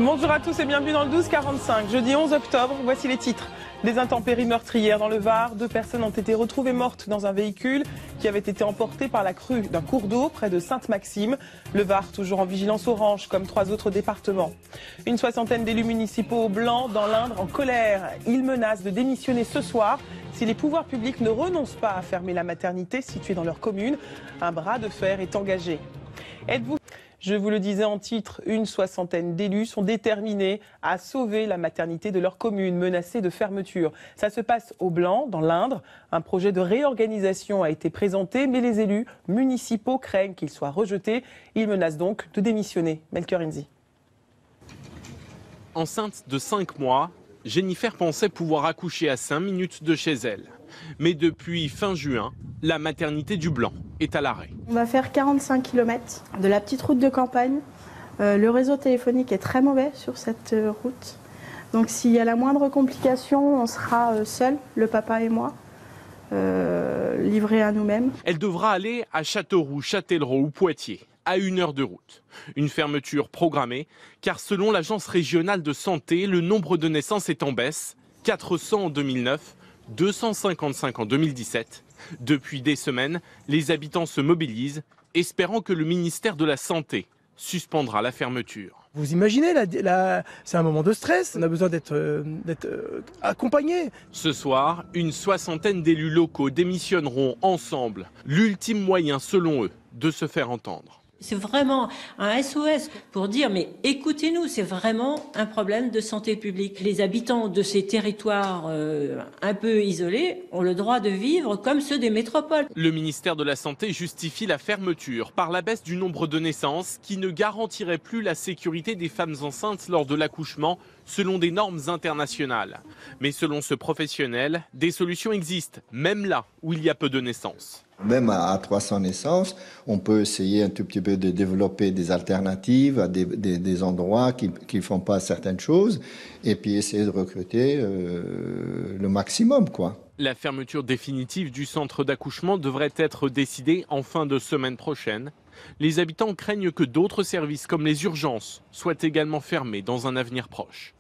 Bonjour à tous et bienvenue dans le 12-45. Jeudi 11 octobre, voici les titres. Des intempéries meurtrières dans le Var. 2 personnes ont été retrouvées mortes dans un véhicule qui avait été emporté par la crue d'un cours d'eau près de Sainte-Maxime. Le Var toujours en vigilance orange comme 3 autres départements. Une 60aine d'élus municipaux blancs dans l'Indre en colère. Ils menacent de démissionner ce soir si les pouvoirs publics ne renoncent pas à fermer la maternité située dans leur commune. Un bras de fer est engagé. Êtes-vous... Je vous le disais en titre, une 60aine d'élus sont déterminés à sauver la maternité de leur commune menacée de fermeture. Ça se passe au Blanc, dans l'Indre. Un projet de réorganisation a été présenté, mais les élus municipaux craignent qu'il soit rejeté. Ils menacent donc de démissionner. Melchior Enzi. Enceinte de 5 mois, Jennifer pensait pouvoir accoucher à 5 minutes de chez elle. Mais depuis fin juin, la maternité du Blanc est à l'arrêt. On va faire 45 km de la petite route de campagne. Le réseau téléphonique est très mauvais sur cette route. Donc s'il y a la moindre complication, on sera seuls, le papa et moi, livrés à nous-mêmes. Elle devra aller à Châteauroux, Châtellerault ou Poitiers, à 1 heure de route. Une fermeture programmée, car selon l'Agence régionale de santé, le nombre de naissances est en baisse. 400 en 2009, 255 en 2017. Depuis des semaines, les habitants se mobilisent, espérant que le ministère de la Santé suspendra la fermeture. Vous imaginez, c'est un moment de stress, on a besoin d'être accompagnés. Ce soir, une 60aine d'élus locaux démissionneront ensemble. L'ultime moyen, selon eux, de se faire entendre. C'est vraiment un SOS pour dire, mais écoutez-nous, c'est vraiment un problème de santé publique. Les habitants de ces territoires un peu isolés ont le droit de vivre comme ceux des métropoles. Le ministère de la Santé justifie la fermeture par la baisse du nombre de naissances qui ne garantirait plus la sécurité des femmes enceintes lors de l'accouchement selon des normes internationales. Mais selon ce professionnel, des solutions existent, même là où il y a peu de naissances. Même à 300 naissances, on peut essayer un tout petit peu de développer des alternatives à des endroits qui ne font pas certaines choses et puis essayer de recruter le maximum, quoi. La fermeture définitive du centre d'accouchement devrait être décidée en fin de semaine prochaine. Les habitants craignent que d'autres services comme les urgences soient également fermés dans un avenir proche.